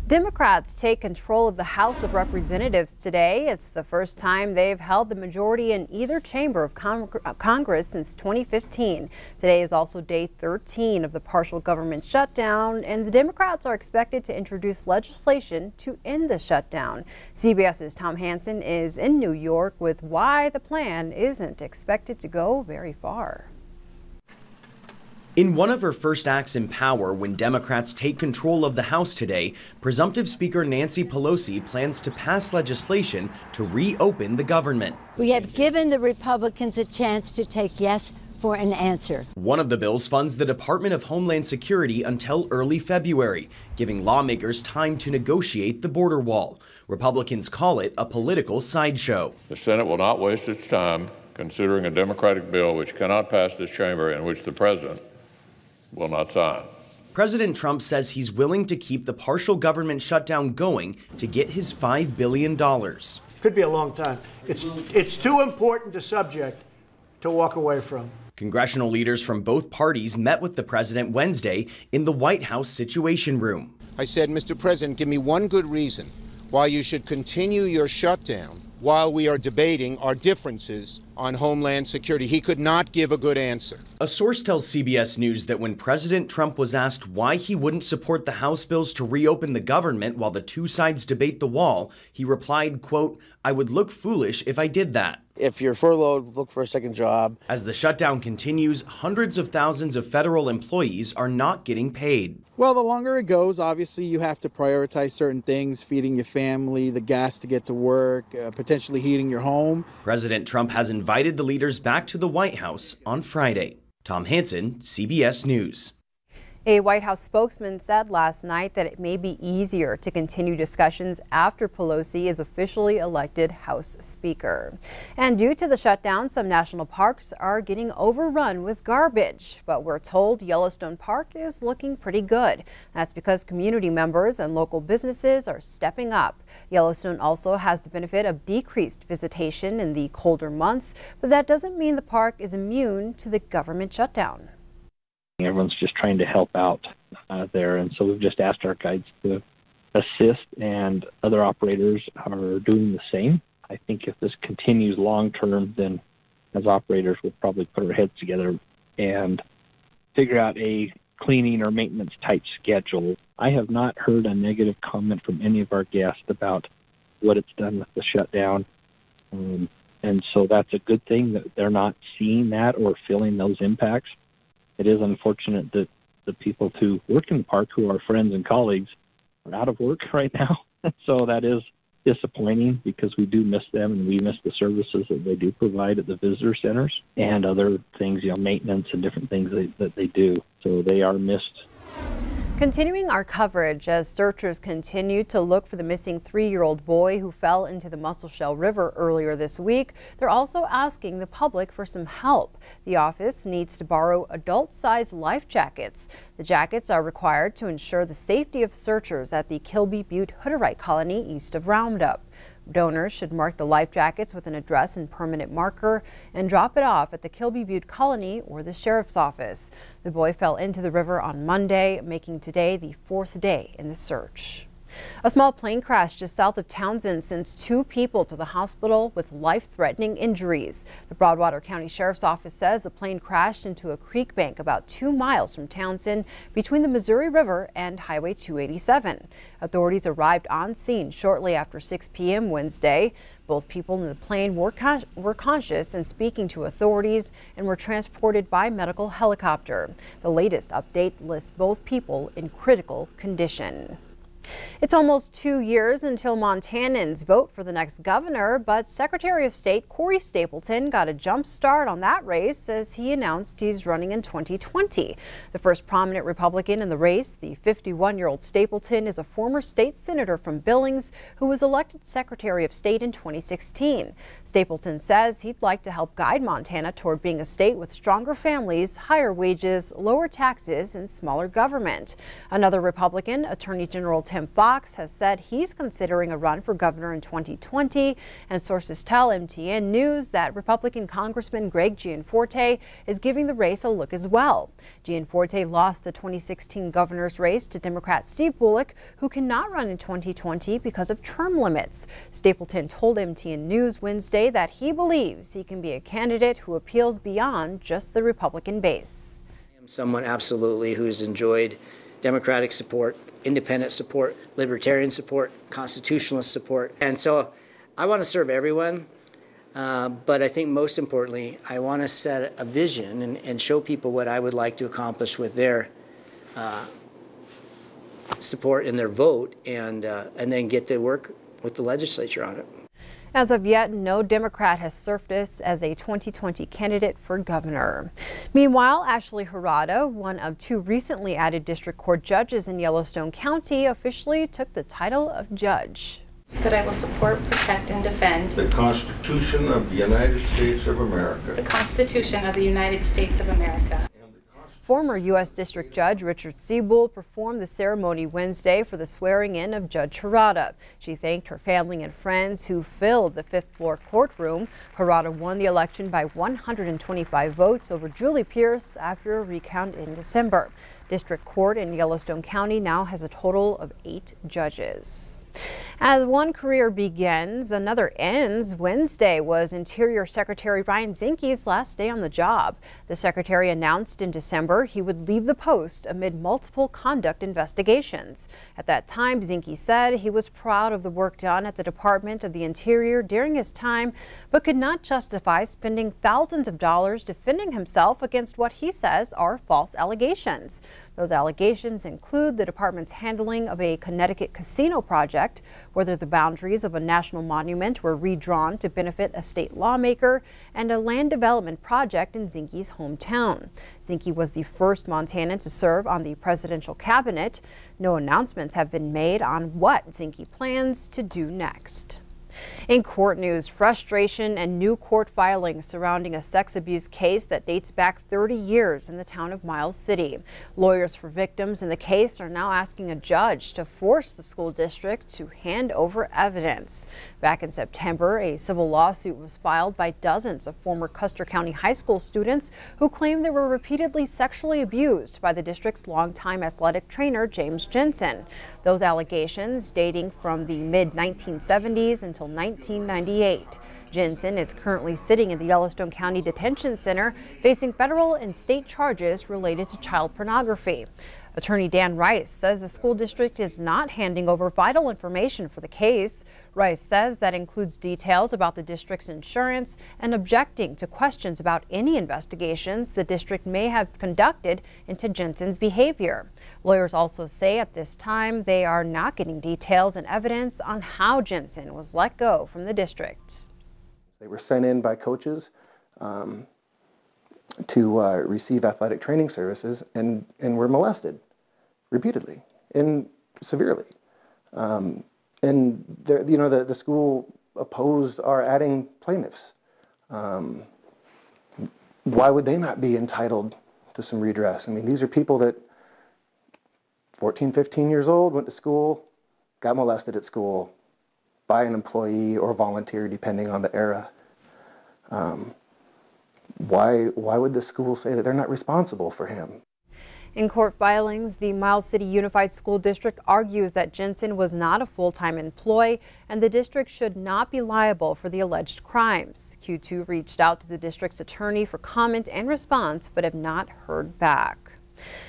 Democrats take control of the House of Representatives today. It's the first time they've held the majority in either chamber of Congress since 2015. Today is also day 13 of the partial government shutdown, and the Democrats are expected to introduce legislation to end the shutdown. CBS's Tom Hansen is in New York with why the plan isn't expected to go very far. In one of her first acts in power, when Democrats take control of the House today, presumptive Speaker Nancy Pelosi plans to pass legislation to reopen the government. We have given the Republicans a chance to take yes for an answer. One of the bills funds the Department of Homeland Security until early February, giving lawmakers time to negotiate the border wall. Republicans call it a political sideshow. The Senate will not waste its time considering a Democratic bill which cannot pass this chamber and which the President will not sign. President Trump says he's willing to keep the partial government shutdown going to get his $5 billion. Could be a long time. It's too important a subject to walk away from. Congressional leaders from both parties met with the president Wednesday in the White House Situation Room. I said, Mr. President, give me one good reason why you should continue your shutdown while we are debating our differences on Homeland Security. He could not give a good answer. A source tells CBS News that when President Trump was asked why he wouldn't support the House bills to reopen the government while the two sides debate the wall, he replied, quote, "I would look foolish if I did that." If you're furloughed, look for a second job. As the shutdown continues, hundreds of thousands of federal employees are not getting paid. Well, the longer it goes, obviously you have to prioritize certain things, feeding your family, the gas to get to work, potentially heating your home. President Trump has invited the leaders back to the White House on Friday. Tom Hansen, CBS News. A White House spokesman said last night that it may be easier to continue discussions after Pelosi is officially elected House Speaker. And due to the shutdown, some national parks are getting overrun with garbage. But we're told Yellowstone Park is looking pretty good. That's because community members and local businesses are stepping up. Yellowstone also has the benefit of decreased visitation in the colder months, but that doesn't mean the park is immune to the government shutdown. Everyone's just trying to help out there, and so we've just asked our guides to assist, and other operators are doing the same. I think if this continues long term, then as operators we'll probably put our heads together and figure out a cleaning or maintenance type schedule. I have not heard a negative comment from any of our guests about what it's done with the shutdown, and so that's a good thing that they're not seeing that or feeling those impacts. It is unfortunate that the people who work in the park, who are friends and colleagues, are out of work right now. So that is disappointing because we do miss them and we miss the services that they do provide at the visitor centers and other things, maintenance and different things that they do. So they are missed. Continuing our coverage as searchers continue to look for the missing 3-year-old boy who fell into the Musselshell River earlier this week, they're also asking the public for some help. The office needs to borrow adult-sized life jackets. The jackets are required to ensure the safety of searchers at the Kilby Butte Hutterite colony east of Roundup. Donors should mark the life jackets with an address and permanent marker and drop it off at the Kilby Butte colony or the sheriff's office. The boy fell into the river on Monday, making today the 4th day in the search. A small plane crash just south of Townsend sends 2 people to the hospital with life-threatening injuries. The Broadwater County Sheriff's Office says the plane crashed into a creek bank about 2 miles from Townsend between the Missouri River and Highway 287. Authorities arrived on scene shortly after 6 p.m. Wednesday. Both people in the plane were conscious and speaking to authorities and were transported by medical helicopter. The latest update lists both people in critical condition. It's almost 2 years until Montanans vote for the next governor, but Secretary of State Corey Stapleton got a jump start on that race as he announced he's running in 2020. The first prominent Republican in the race, the 51-year-old Stapleton, is a former state senator from Billings who was elected Secretary of State in 2016. Stapleton says he'd like to help guide Montana toward being a state with stronger families, higher wages, lower taxes, and smaller government. Another Republican, Attorney General Tim Fox, Fox has said he's considering a run for governor in 2020, and sources tell MTM News that Republican Congressman Greg Gianforte is giving the race a look as well. Gianforte lost the 2016 governor's race to Democrat Steve Bullock, who cannot run in 2020 because of term limits. Stapleton told MTM News Wednesday that he believes he can be a candidate who appeals beyond just the Republican base. I am someone absolutely who's enjoyed Democratic support, independent support, libertarian support, constitutionalist support. And so I want to serve everyone, but I think most importantly, I want to set a vision and show people what I would like to accomplish with their support and their vote, and then get to work with the legislature on it. As of yet, no Democrat has surfaced as a 2020 candidate for governor. Meanwhile, Ashley Harada, one of 2 recently added district court judges in Yellowstone County, officially took the title of judge. That I will support, protect, and defend the Constitution of the United States of America. The Constitution of the United States of America. Former U.S. District Judge Richard Siebel performed the ceremony Wednesday for the swearing-in of Judge Harada. She thanked her family and friends who filled the 5th-floor courtroom. Harada won the election by 125 votes over Julie Pierce after a recount in December. District Court in Yellowstone County now has a total of 8 judges. As one career begins, another ends. Wednesday was Interior Secretary Ryan Zinke's last day on the job. The secretary announced in December he would leave the post amid multiple conduct investigations. At that time, Zinke said he was proud of the work done at the Department of the Interior during his time, but could not justify spending thousands of dollars defending himself against what he says are false allegations. Those allegations include the department's handling of a Connecticut casino project, whether the boundaries of a national monument were redrawn to benefit a state lawmaker, and a land development project in Zinke's hometown. Zinke was the first Montanan to serve on the presidential cabinet. No announcements have been made on what Zinke plans to do next. In court news, frustration and new court filings surrounding a sex abuse case that dates back 30 years in the town of Miles City. Lawyers for victims in the case are now asking a judge to force the school district to hand over evidence. Back in September, a civil lawsuit was filed by dozens of former Custer County High School students who claimed they were repeatedly sexually abused by the district's longtime athletic trainer, James Jensen. Those allegations dating from the mid-1970s until 1998. Jensen is currently sitting in the Yellowstone County Detention Center facing federal and state charges related to child pornography. Attorney Dan Rice says the school district is not handing over vital information for the case. Rice says that includes details about the district's insurance and objecting to questions about any investigations the district may have conducted into Jensen's behavior. Lawyers also say at this time they are not getting details and evidence on how Jensen was let go from the district. They were sent in by coaches to receive athletic training services and were molested repeatedly and severely. And the school opposed our adding plaintiffs. Why would they not be entitled to some redress? I mean, these are people that 14, 15 years old, went to school, got molested at school by an employee or volunteer, depending on the era. Why would the school say that they're not responsible for him? In court filings, the Miles City Unified School District argues that Jensen was not a full-time employee and the district should not be liable for the alleged crimes. Q2 reached out to the district's attorney for comment and response, but have not heard back.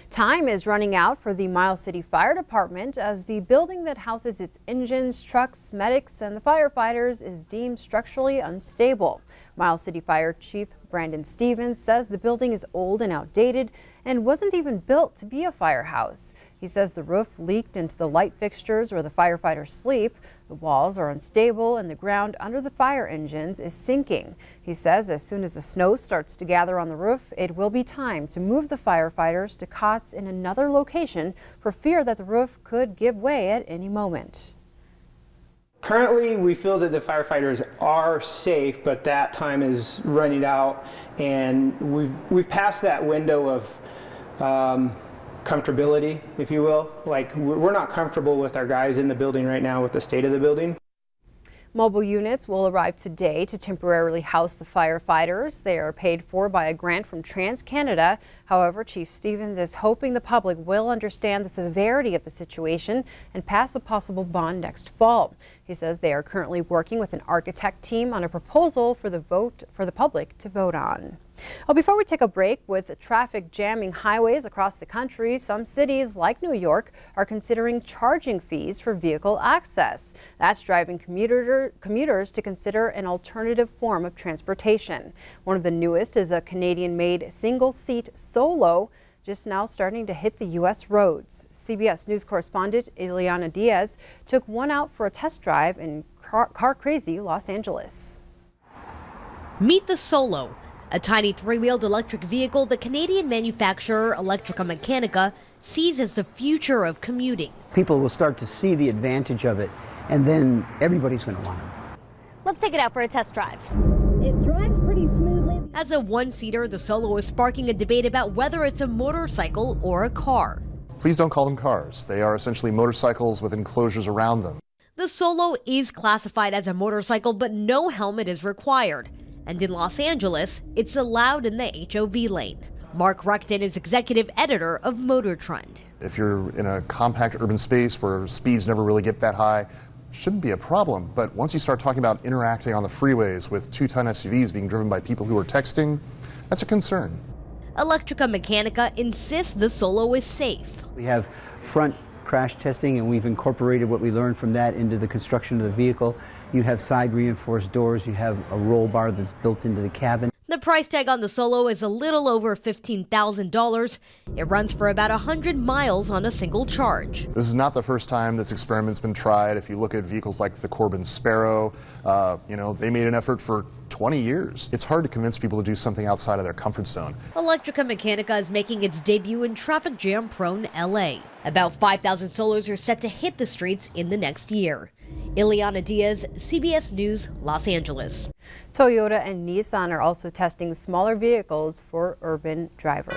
Time is running out for the Miles City Fire Department as the building that houses its engines, trucks, medics, and the firefighters is deemed structurally unstable. Miles City Fire Chief Brandon Stevens says the building is old and outdated and wasn't even built to be a firehouse. He says the roof leaked into the light fixtures where the firefighters sleep. The walls are unstable and the ground under the fire engines is sinking. He says as soon as the snow starts to gather on the roof, it will be time to move the firefighters to cots in another location for fear that the roof could give way at any moment. Currently, we feel that the firefighters are safe, but that time is running out, and we've passed that window of comfortability, if you will. Like, we're not comfortable with our guys in the building right now with the state of the building. Mobile units will arrive today to temporarily house the firefighters. They are paid for by a grant from TransCanada. However, Chief Stevens is hoping the public will understand the severity of the situation and pass a possible bond next fall. He says they are currently working with an architect team on a proposal for the public to vote on. Well, before we take a break, with traffic jamming highways across the country, some cities like New York are considering charging fees for vehicle access. That's driving commuters to consider an alternative form of transportation. One of the newest is a Canadian-made single-seat Solo, just now starting to hit the U.S. roads. CBS News correspondent Ileana Diaz took one out for a test drive in car-crazy Los Angeles. Meet the Solo, a tiny three-wheeled electric vehicle the Canadian manufacturer Electrica Mechanica sees as the future of commuting. People will start to see the advantage of it, and then everybody's going to want them. Let's take it out for a test drive. It drives pretty smoothly. As a one-seater, the Solo is sparking a debate about whether it's a motorcycle or a car. Please don't call them cars. They are essentially motorcycles with enclosures around them. The Solo is classified as a motorcycle, but no helmet is required. And in Los Angeles, it's allowed in the HOV lane. Mark Ruckton is executive editor of Motor Trend. If you're in a compact urban space where speeds never really get that high, shouldn't be a problem. But once you start talking about interacting on the freeways with 2-ton SUVs being driven by people who are texting, that's a concern. Electrica Mechanica insists the Solo is safe. We have front crash testing, and we've incorporated what we learned from that into the construction of the vehicle. You have side reinforced doors, you have a roll bar that's built into the cabin. The price tag on the Solo is a little over $15,000. It runs for about 100 miles on a single charge. This is not the first time this experiment's been tried. If you look at vehicles like the Corbin Sparrow, they made an effort for 20 years. It's hard to convince people to do something outside of their comfort zone. Electrica Mechanica is making its debut in traffic jam-prone LA. About 5,000 Solos are set to hit the streets in the next year. Ileana Diaz, CBS News, Los Angeles. Toyota and Nissan are also testing smaller vehicles for urban drivers.